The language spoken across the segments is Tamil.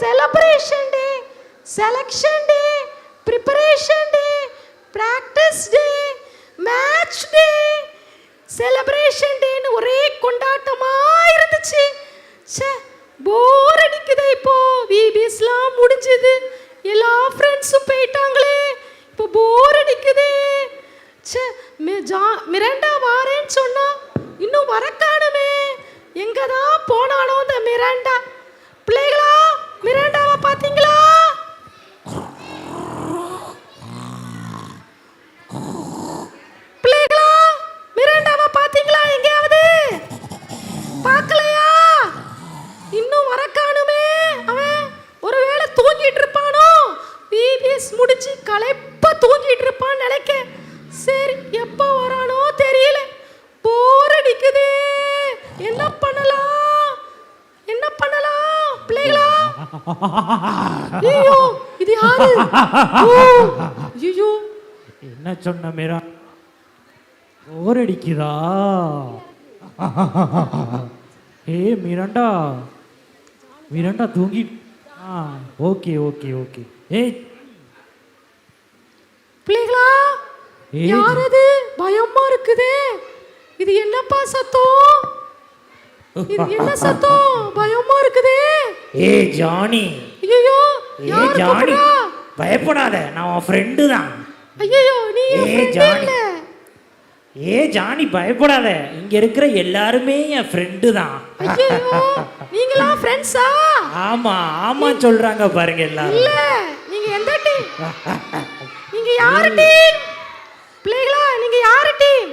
செலிப்ரேஷன் டே, செலக்ஷன் டே, ப்ரிப்பரேஷன் டே, பிராக்டிஸ் டே, மேட்ச் டே, செலிப்ரேஷன் டேன்னு ஒரே கொண்டாட்டமா இருந்துச்சு. ச்சே, போர் அடிக்குது. இப்போ விபிஎஸ்லாம் முடிஞ்சது, எல்லா ஃப்ரெண்ட்ஸும் போயிட்டாங்களே, இப்போ போர் அடிக்குது. ச்சே, மிராண்டா வாரேன்னு சொன்னா இன்னும் வரக்கானுமே, எங்க தான் போனானோ இந்த மிராண்டா. பிள்ளைகளா, மிராண்டாவை பார்த்தீங்களா? பிள்ளைகளா, மிராண்டாவை பார்த்தீங்களா? எங்கேயாவது பார்க்கலையா? இன்னும் வரக்கானுமே. அவன் ஒருவேளை தூங்கிட்டு இருப்பானோ, விபிஎஸ் முடிச்சு களைப்பா தூங்கிட்டு இருப்பான்னு நினைக்க. சரி, எப்போ வரானோ தெரியல, போர் அடிக்குது. என்ன பண்ணலாம், என்ன பண்ணலாம் பிள்ளைகளா? ஐயோ, இது யாரு? ஐயோ, என்ன சொன்ன மீரா? போர் அடிக்குதா? ஏ மிராண்டா, மிராண்டா தூங்கி. Okay okay okay. ஏய் பிள்ளைகளா, யாரது? பயமா இருக்குதே. இது என்னப்பா சத்தம்? இது என்ன சத்தம்? பயமா இருக்குதே. ஏ ஜானி. ஐயோ, ஏ ஜானி, பயப்படாத, நான் உன் ஃப்ரெண்டு தான். ஐயோ, நீ ஏ ஜானி, ஏ ஜானி பயப்படாத, இங்க இருக்கிற எல்லாருமே என் ஃப்ரெண்டு தான். ஐயோ, நீங்களா ஃப்ரெண்ட்ஸா? ஆமா ஆமா சொல்றாங்க பாருங்க எல்லாரும். இல்ல, நீங்க எந்த டீம்? நீங்க யார் டீம்? பிள்ளைகளா, நீங்க யார் டீம்?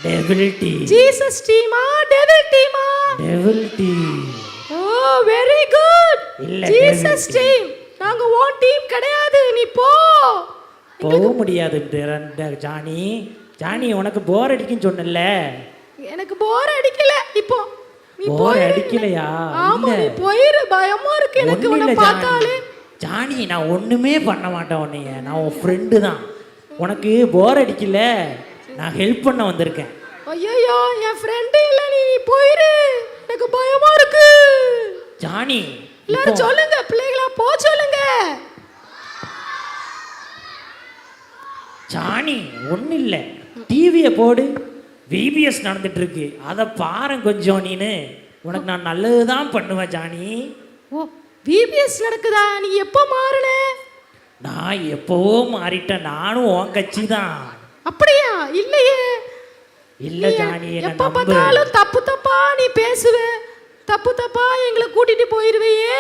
Devil team. ஜீசஸ் டீமா, டெவில் டீமா? Devil team. Oh, very good. இல்ல, ஜீசஸ் டீம். நாங்க ஓன் டீம் கிடையாது, நீ போ. போக முடியாது ஜானி. ஜானி, உனக்கு போர் அடிக்குன்னு சொன்னல. எனக்கு போர் அடிக்கல. இப்போ நீ போர் அடிக்கலையா? ஆமா, நீ போயிரு. பயமா இருக்கு எனக்கு உன்னை பார்த்தாலே. ஜானி, நான் ஒண்ணுமே பண்ண மாட்டேன் உன்னைய, நான் உன் ஃப்ரெண்டு தான். உனக்கு போர் அடிக்கல, நான் ஹெல்ப் பண்ண வந்திருக்கேன். ஐயோ, என் ஃப்ரெண்டு இல்ல, நீ போயிரு, எனக்கு பயமா இருக்கு. ஜானி, எல்லாரும் சொல்லுங்க, பிள்ளைகளா போ சொல்லுங்க. ஜானி, ஒன்றும் இல்லை, டிவியை போடு, விபிஎஸ் நடந்துட்டு இருக்கு, அதை பாரு கொஞ்சம். நீனு உனக்கு நான் நல்லது தான் பண்ணுவேன் ஜானி. ஓ, விபிஎஸ் நடக்குதா? நீ எப்போ மாறுன? நான் எப்போவோ மாறிட்டேன், நானும் உன் கட்சி தான். அப்படியா? இல்லையே. இல்லை ஜானி, எப்போ பார்த்தாலும் தப்பு தப்பா நீ பேசுவ, தப்பு தப்பா எங்களை கூட்டிட்டு போயிருவையே.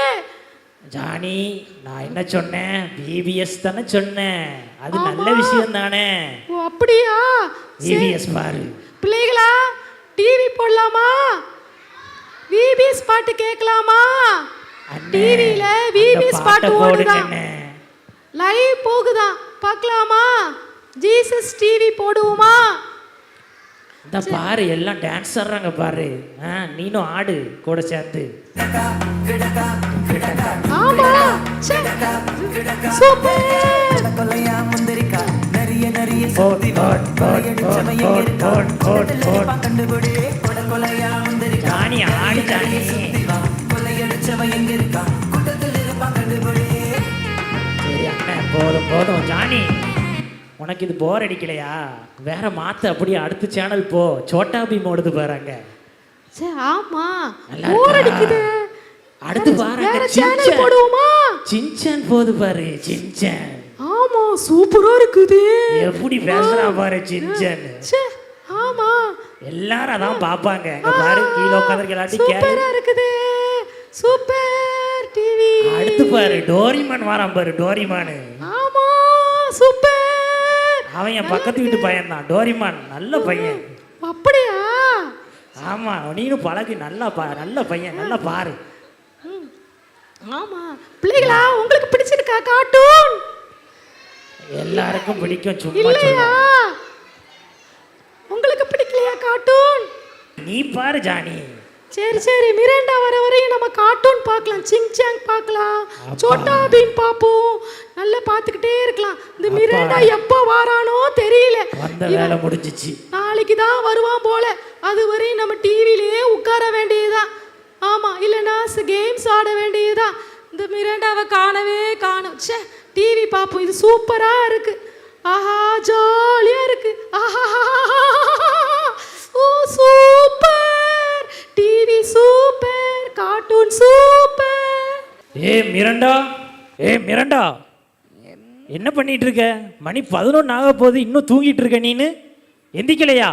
ஜானி, நான் என்ன சொன்னேன்? விபிஎஸ் தானே சொன்னேன், அது நல்ல விஷயம் தானே. ஓ, அப்படியா? விபிஎஸ் பாரு. பிள்ளைகளா, டிவி போடலாமா? விபிஎஸ் பாட்டு கேட்கலாமா? டிவியில விபிஎஸ் பாட்டு ஓடுதான், லைவ் போகுதா, பார்க்கலாமா? ஜீசஸ் டிவி போடுவோமா? இந்த பாரு, எல்லாம் டான்ஸ் ஆடுறாங்க பாரு. நீனும் ஆடு கூட சேர்ந்து. ஆமா, சூப்பர். ஜானி ஆடு ஜானி. சரி அண்ணன், போதும் போதும் ஜானி. உனக்கு இது போர் அடிக்கலையா? வேற மாத்து, அப்படியே அடுத்த சேனல் போ, சோட்டா பீம் ஓடுது பாருங்க. ஆமா, போர் அடிக்குது. அடுத்து பாருங்க, வேற சேனல் போடுவோமா? சின்சான் போது பாரு, சின்சான். ஆமா, சூப்பரா இருக்குது. எப்படி பேசுறா பாரு சின்சான். ஆமா, எல்லாரும் அதான் பாப்பாங்க. இங்க பாரு, கீழ உட்கார்ந்து எல்லாட்டி கேளு. சூப்பரா இருக்குது, சூப்பர் டிவி. அடுத்து பாரு, டோரிமான் வரான் பாரு, டோரிமான். ஆமா, சூப்பர். அவன் என் பக்கத்து வீட்டு பையன் தான், டோரிமான். நல்ல பையன். அப்படியா? ஆமா, நீனும் பழகு, நல்லா நல்ல பையன், நல்லா பாரு. ஆமா, பிள்ளைகளா, உங்களுக்கு பிடிச்சிருக்கா கார்ட்டூன்? எல்லாருக்கும் பிடிக்கும், சும்மா இல்லையா? உங்களுக்கு பிடிக்கலையா கார்ட்டூன்? நீ பாரு ஜானி. சரி சரி, மிராண்டா வர வரையும் நம்ம கார்ட்டூன் பார்க்கலாம், சிங்சாங் பார்க்கலாம், சோட்டா பீம் பார்ப்போம், நல்லா பார்த்துக்கிட்டே இருக்கலாம். இந்த மிராண்டா எப்போ வாரானோ தெரியல, வந்த வேலை முடிஞ்சிச்சு. நாளைக்கு தான் வருவான் போல. அது வரையும் நம்ம டிவிலேயே உட்கார வேண்டியதுதான். ஆமாம், இல்லைன்னா கேம்ஸ் ஆட வேண்டியதுதான். மிராண்டாவை காணவே காணும். ச்சே, டிவி பார்ப்போம், இது சூப்பரா இருக்கு. ஆஹா, ஜாலியா இருக்கு. ஆஹா, oh super, TV super, cartoon super. Miranda என்ன பண்ணிட்டு இருக்க? மணி 11 ஆக போகுது, இன்னும் தூங்கிட்டு இருக்க நீனு? எந்திக்கலையா?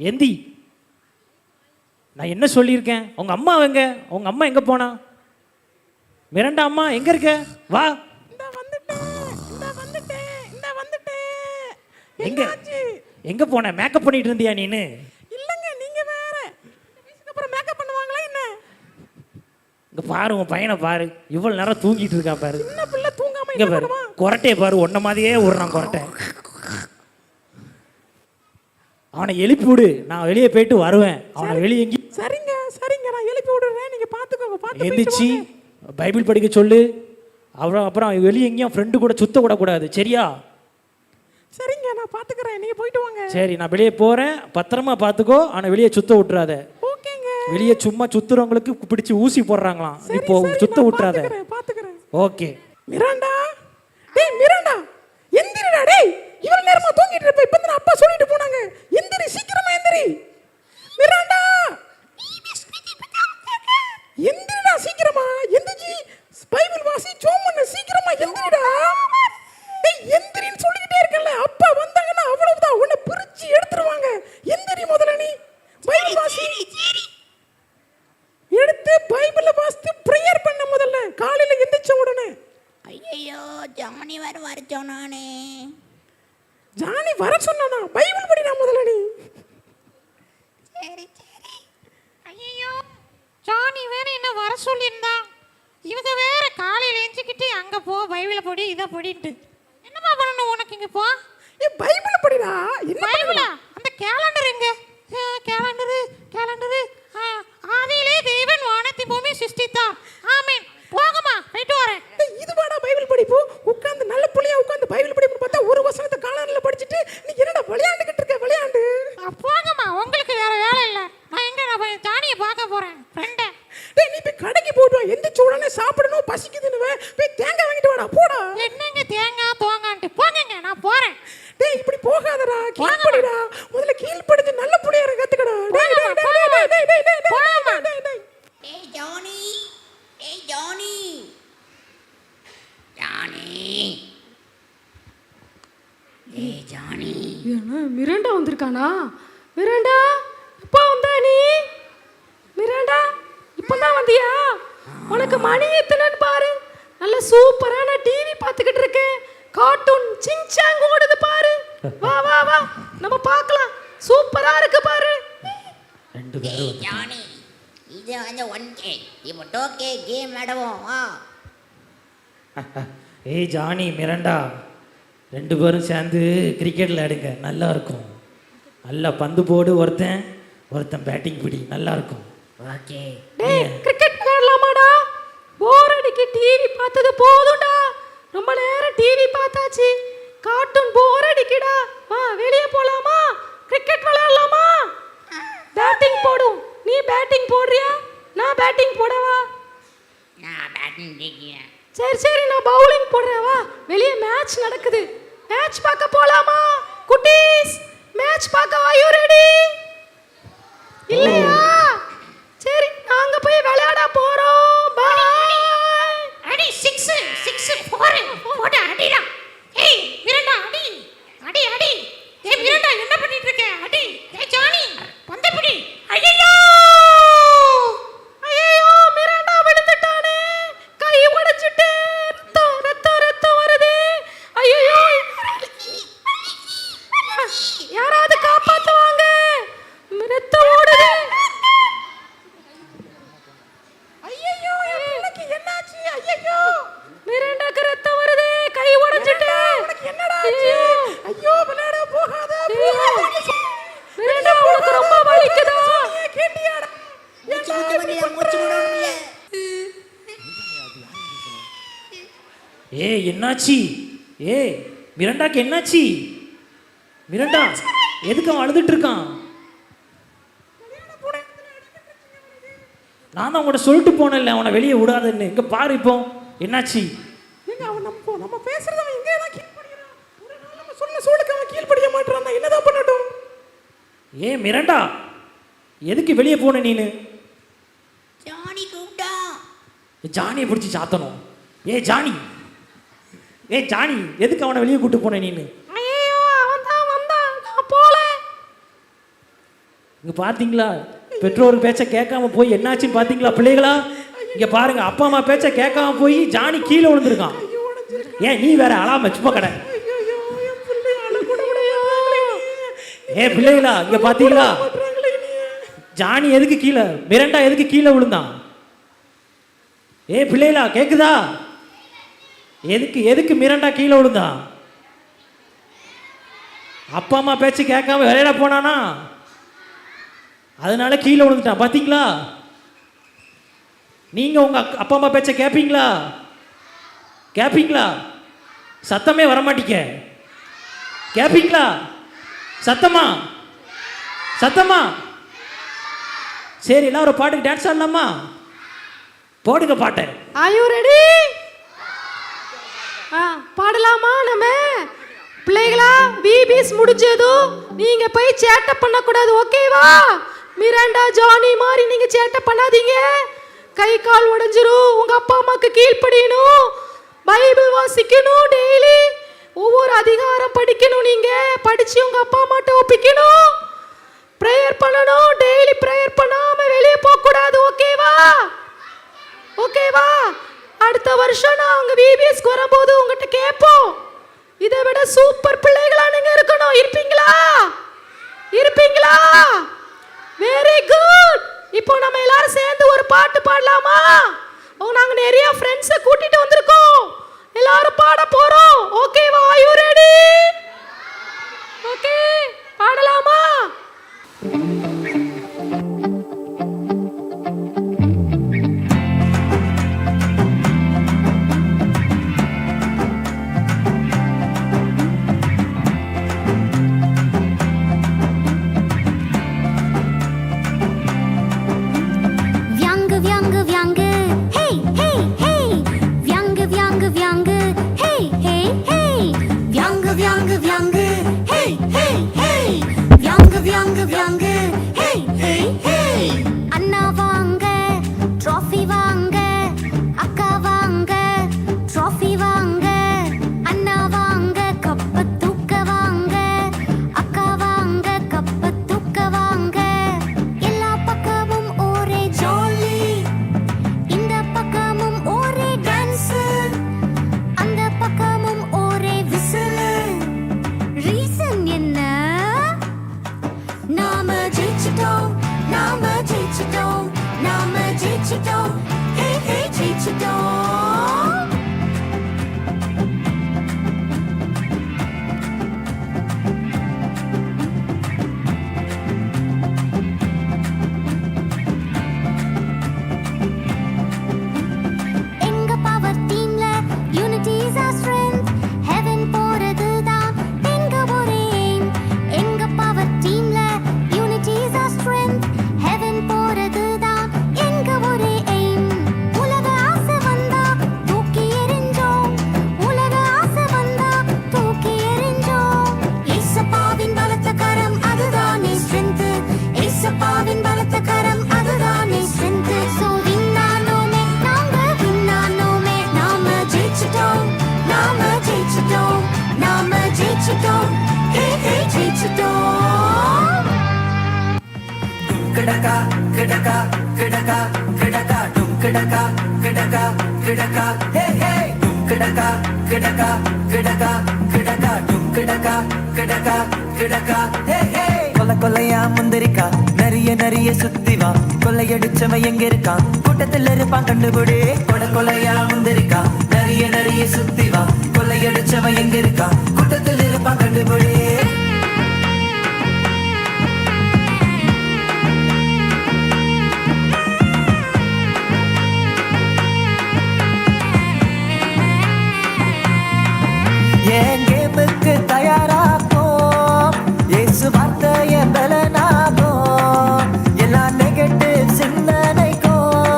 எந்தி. நான் என்ன சொல்லியிருக்கேன்? உங்க அம்மா எங்க? உங்க அம்மா எங்க போனா? மிரண்டா அம்மா எங்க இருக்க? வா. எங்க எங்க போன? மேக்கப் பண்ணிட்டு இருந்தியா நீனு? இல்லங்க, நீங்க வேற. அப்புறம் மேக்கப் பண்ணுவாங்களா என்ன? இங்க பாரு, உன் பையனை பாரு, இவ்வளவு நேரம் தூங்கிட்டு இருக்கா பாரு. சின்ன பிள்ளை தூங்காம இங்க என்ன பாரு, பண்ணுவா? கொரட்டையை பாரு, ஒன்ன மாதிரியே விடுறான் கொரட்டை. அவனை எழுப்பி விடு, நான் வெளியே போயிட்டு வருவேன். அவனை வெளியே எங்கி சரிங்க சரிங்க, நான் எழுப்பி விடுறேன், நீங்க பாத்துக்கோங்க. பாத்து எந்திரிச்சு பைபிள் படிக்க சொல்லு. அப்புறம் வெளியே எங்கேயும் ஃப்ரெண்டு கூட சுத்த கூட கூடாது, சரியா? சரிங்க, நான் பாத்துக்கிறேன், நீங்க போயிட்டு வாங்க. சரி, நான் வெளியே போறேன், பத்திரமா பாத்துக்கோ. ஆனா வெளியே சுத்த விட்டுறாத. ஓகேங்க. வெளியே சும்மா சுத்துறவங்களுக்கு பிடிச்சி ஊசி போடுறாங்களாம், இப்போ சுத்த விட்டுறாத. பாத்துக்கிறேன். ஓகே. மிராண்டா, டேய் மிராண்டா, எந்திரிடா டேய். இவ்வளவு நேரமா தூங்கிட்டு இருப்ப, இப்ப தான் அப்பா சொல்லிட்டு போனாங்க. எந்திரி, சீக்கிரமா எந்திரி. மிராண்டா, எந்திரிடா சீக்கிரமா. எந்திரிச்சி பைபிள் வாசி, ஜெபம் பண்ணு, சீக்கிரமா எந்திரிடா. டேய் எந்திரின்னு சொல்லிட்டே இருக்கல, அப்பா வந்தாங்கன்னா அவ்வளவுதான், உன்னை பிரிச்சு எடுத்துருவாங்க. எந்திரி முதல்ல, நீ பைபிள் வாசி. எடுத்து பைபிளை வாசித்து பிரேயர் பண்ண முதல்ல, காலையில எந்திரிச்ச உடனே. ஐயோ, ஜானி வர சொன்னானே. ஜானி வர சொன்னானா? பைபிள் படிடா முதல்ல நீ. சரி சரி. ஐயோ, ஜானி வேற என்ன வர சொல்லியிருந்தான். இவங்க வேற காலையில் எழுஞ்சிக்கிட்டு அங்கே போ, பைபிளை படி, இதை படிட்டு. என்னம்மா பண்ணணும் உனக்கு? இங்கே போ, ஏ பைபிள் படிடா. என்ன பைபிளா? அந்த கேலண்டர் எங்க? Calendar calendar. ஆதியிலே தேவன் வானத்தின் பூமி சிருஷ்டித்தார். ஆமென். போகமா, போயிட்டு வரேன். இது வாடா பைபிள் படிப்பு. உட்கார்ந்து நல்ல புள்ளையா உட்கார்ந்து பைபிள் படிப்புன்னு பார்த்தா ஒரு வசனத்தை காலானில படிச்சிட்டு நீ என்னடா விளையாண்டுகிட்டு இருக்க? விளையாண்டு போகமா, உங்களுக்கு வேற வேலை இல்லை. நான் எங்க நான் ஜானியை பார்க்க போறேன், ஃப்ரெண்டை. டேய், நீ போய் கடைக்கு போய்ட்டு வா. எந்திரிச்ச உடனே சாப்பிடணும், பசிக்குதுன்னு போய் தேங்காய் வாங்கிட்டு வாடா. போடா. என்னங்க தேங்காய் தோங்கான்ட்டு போங்கங்க, நான் போறேன். டேய் இப்படி போகாதடா, கீழ்ப்படிடா. முதல்ல கீழ்ப்படிஞ்சு நல்ல புள்ளையா இருக்க கத்துக்கடா. டேய் டேய் டேய் டேய் டேய் டேய் டேய் டேய். ஏய் ஜானி, ஏய் ஜானி, ஜானி, ஏய் ஜானி. என்ன மிராண்டா வந்திருக்கானா? மிராண்டா, எப்போ வந்தா நீ? மிராண்டா, இப்பதான் வந்தியா? உனக்கு மணி எத்தனைன்னு பாரு. நல்ல சூப்பரான டிவி பார்த்துக்கிட்டு இருக்கேன். கார்ட்டூன் சிங்சாங் ஓடுது பாரு. வா வா வா, நம்ம பார்க்கலாம். சூப்பரா இருக்கு பாரு. ரெண்டு ஏய் பேரும் ஜானி, இது வந்து 1K. இப்போ 2K கேம் ஆடுவோம் வா. ஏய் ஜானி, மிரண்டா, ரெண்டு பேரும் சேர்ந்து கிரிக்கெட்டில் ஆடுங்க, நல்லா இருக்கும். நல்லா பந்து போடு, ஒருத்தன் பேட்டிங் பிடி, நல்லா இருக்கும். ஓகே. டேய், கிரிக்கெட் விளையாடலாமாடா? போர் அடிக்கு, டிவி பார்த்தது போதும்டா. ரொம்ப நேரம் டிவி பார்த்தாச்சு. கார்ட்டூன் போர் அடிக்குடா. வா வெளியே போலாமா? கிரிக்கெட் விளையாடலாமா? பேட்டிங் போடும். நீ பேட்டிங் போடுறியா? நான் பேட்டிங் போடவா? நான் பேட்டிங் ஜெயிக்கிறேன். சரி சரி, நான் பவுலிங் போடுறேன். வா, வெளியே மேட்ச் நடக்குது. மேட்ச் பார்க்க போலாமா? குட்டீஸ், மேட்ச் பார்க்க வா. You ready? இல்லையா? சரி, நாங்க போய் விளையாட போறோம். பாய். அடி, 6 6 4 போடு, அடிடா. ஏய் மிரண்டா, அடி அடி அடி. ஏய் மிரண்டா, என்ன பண்ணிட்டு இருக்க? அடி. ஏய் ஜானி, பந்து பிடி. ஐயோ ஐயோ, மிராண்டா விழுந்துட்டானே. கை உடைச்சிட்டு ரத்தம் ரத்தம் ரத்தம் வருது. ஐயோ, யாராவது காப்பாத்துவாங்க. ரத்தம் ஓடுது. ஐயோ, என் பிள்ளைக்கு என்னாச்சு? ஐயோ, மிராண்டாக்கு ரத்தம் வருது. கை உடைச்சிட்டு. உனக்கு என்னடா ஆச்சு? ஐயோ, விளையாட போகாத. மிராண்டா, உனக்கு ரொம்ப வலிக்குதா? கேட்டியாடா? மூச்சு விட்டு வண்டியா, மூச்சு விடணும்ல. ஏய் என்னாச்சு? ஏய் மிரண்டாக்கு என்னாச்சு? மிரண்டா, எதுக்கு அவன் அழுதுட்டு இருக்கான்? நான் தான் உங்கள்கிட்ட சொல்லிட்டு போனேன்ல அவனை வெளியே விடாதுன்னு. இங்கே பாரு இப்போ என்னாச்சு. ஏங்க அவன் நம்ம பேசுறது அவன் எங்கே தான் கீழ்ப்படிறான். ஒரு நாள் நம்ம சொன்ன சூளுக்கு அவன் கீழ்ப்படிய மாட்டான். என்னதான் பண்ணட்டும்? ஏ மிரண்டா, எதுக்கு வெளியே போன நீனு? ஜானி கூப்பிட்டா. ஜானியை பிடிச்சி சாத்தணும். ஏ ஜானி எதுக்கு அவனை வெளியே கூட்டு போன நீனு? ஐயோ அவன் தான் வந்தான், நான் போல. இங்க பாத்தீங்களா பெற்றோர் பேச்ச கேட்காம போய் என்னாச்சுன்னு பாத்தீங்களா பிள்ளைகளா? இங்க பாருங்க, அப்பா அம்மா பேச்ச கேட்காம போய் ஜானி கீழே விழுந்திருக்கான். ஏன் நீ வேற அழாம சும்மா கடை. ஏ பிள்ளைகளா இங்க பாத்தீங்களா, ஜானி எதுக்கு கீழே, மிரண்டா எதுக்கு கீழே விழுந்தான்? ஏ பிள்ளைகளா கேக்குதா? எதுக்கு மிரண்டா கீழே விழுந்தான்? அப்பா அம்மா பேச்சு கேட்காம விளையாட போனானா, அதனால கீழே விழுந்துட்டான். பாத்தீங்களா? நீங்க உங்க அப்பா அம்மா பேச்ச கேப்பீங்களா? சத்தமே வரமாட்டீங்க. கேப்பீங்களா? சத்தமா சரி, எல்லாம் ஒரு பாட்டுக்கு டான்ஸ் ஆடலாமா? போடுங்க பாட்டை. Are you ready? பாடலாமா? நம்ம பிள்ளைகளா பிபிஸ் முடிஞ்சதும் நீங்க போய் சேட்டை பண்ணக்கூடாது, ஓகேவா? மிராண்டா ஜானி மாதிரி நீங்க சேட்டை பண்ணாதீங்க. கை கால் உடைஞ்சிரும். உங்க அப்பா அம்மாக்கு கீழ்ப்படியணும், பைபிள் வாசிக்கணும், டெய்லி ஒவ்வொரு அதிகாரம் படிக்கணும். நீங்க படிச்சு உங்க அப்பா அம்மாட்ட ஒப்பிக்கணும், ப்ரேயர் பண்ணணும். டெய்லி ப்ரேயர் பண்ணாம வெளியே போக கூடாது, ஓகேவா? அடுத்த வருஷம் நான் உங்க பிபிஎஸ்க்கு வரும்போது உங்ககிட்ட கேட்போம். இதை விட சூப்பர் பிள்ளைகளா நீங்க இருக்கணும். இருப்பீங்களா? Very good. இப்போ நம்ம எல்லாரும் சேர்ந்து ஒரு பாட்டு பாடலாமா? நாங்க நிறைய ஃப்ரெண்ட்ஸை கூட்டிட்டு வந்திருக்கோம், எல்லாரும் பாட போறோம். ஓகேவா? Are you ready? ஓகே, பாடலாமா? அண்ணா வாங்க ட்ராஃபி வாங்க, அக்கா வாங்க ட்ராஃபி வாங்க, அண்ணா வாங்க கப்ப தூக்க வாங்க, அக்கா வாங்க கப்ப தூக்க வாங்க. எல்லா பக்கமும் ஒரே ஜாலி, இந்த பக்கமும் ஒரே டான்ஸ், அந்த பக்கமும் ஒரே விசில். ரீசன் என்ன? நாம ஜெயிச்சிட்டோம், ஹே ஹே ஜெயிச்சிட்டோம். எங்க பவர் டீம்ல unity is our strength. Heaven போறது தான் எங்க ஒரே aim. எங்க பவர் டீம்ல unity is our strength. Heaven போறது தான் எங்க ஒரே aim. உலக ஆசை வந்தா தூக்கி எறிஞ்சோம், உலக ஆசை வந்தா தூக்கி எறிஞ்சோம். ஏசப்பாவின் பலத்த கரம் அதுதானே strength, ஏசப்பாவின் பலத்த கரம் அதுதானே strength. So விண்ணானோமே நாங்க விண்ணானோமே, நாம ஜெயிச்சிட்டோம், ஹே ஹே ஜெயிச்சிட்டோம். கிடக்கா கிடக்கா கிடக்கா கிடக்கா டும் கிடக்கா கிடக்கா கிடக்கா ஹே ஹே டும் கிடக்கா கிடக்கா கிடக்கா கிடக்கா டும் கிடக்கா கிடக்கா கிடக்கா ஹே ஹே. கொல்லையா முந்திரிக்கா நிறைய சுத்தி வா, கொள்ளையடிச்சவன் எங்க இருக்கான், கூட்டத்தில் இருப்பான் கண்டுபிடி. கொலையா முந்திரிக்கா நிறைய சுத்தி வா, கொள்ளையடிச்சவன் எங்க இருக்கான், கூட்டத்தில் இருப்பான் கண்டுபிடி. என் கேமுக்கு தயாராகும், இயேசு வார்த்தைய பலனாகும், எல்லா நெகட்டிவ் சிந்தனைக்கும்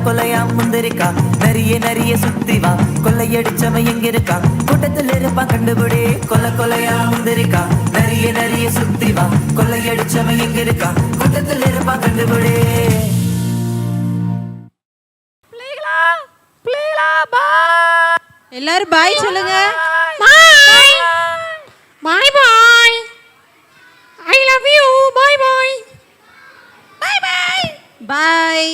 கொலையா முந்திரிக்கா நிறைய நிறைய சுத்தி வா கொள்ளையடிச்சவன் எங்க இருக்கா கூட்டத்தில் இருப்பான் கண்டுபிடி கொலையா முந்திரிக்கா நிறைய நிறைய சுத்தி வா கொள்ளையடிச்சவன் எங்க இருக்கா கூட்டத்தில் இருப்பான் கண்டுபிடி பிள்ளைகளா பிள்ளைகளா பாய் எல்லாரும் பாய் சொல்லுங்க. Bye bye bye I love you bye bye bye bye bye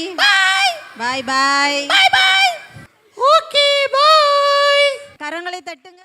bye bye bye okay bye கரங்களை தட்டுங்க.